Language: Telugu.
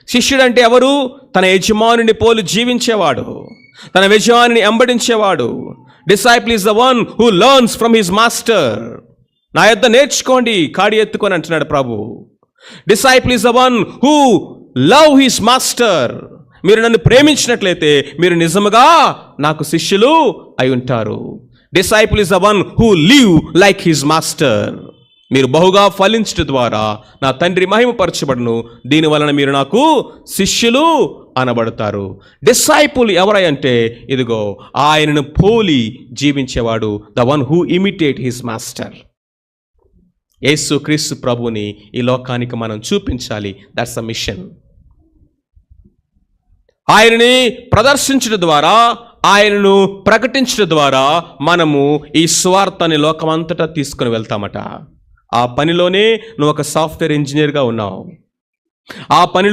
శిష్యుడంటే ఎవరు? తన యజమానుని పోలి జీవించేవాడు, తన యజమానిని ఎంబడించేవాడు. Disciple is the one who learns from his master. నా యొద్ద నేర్చుకోండి కాడి ఎత్తుకొని అంటున్నాడు ప్రభు. Disciple is the one who love his master. మీరు నన్ను ప్రేమించినట్లయితే మీరు నిజముగా నాకు శిష్యులు అయి ఉంటారు. Disciple is the one who live like his master. మీరు బహుగా ఫలించడం ద్వారా నా తండ్రి మహిమపరచబడును, దీని వలన మీరు నాకు శిష్యులు అనబడతారు. డిసైపుల్ ఎవరై అంటే ఇదిగో ఆయనను పోలి జీవించేవాడు, the one who imitate his master. Yesu Kristu ప్రభుని ఈ లోకానికి మనం చూపించాలి. That's a mission. ఆయనని ప్రదర్శించడం ద్వారా, ఆయనను ప్రకటించడం ద్వారా మనము ఈ స్వార్థాన్ని లోకమంతటా తీసుకుని వెళ్తామట. ఆ పనిలోనే నువ్వు ఒక సాఫ్ట్వేర్ ఇంజనీర్గా ఉన్నావు. ఆ పనిలో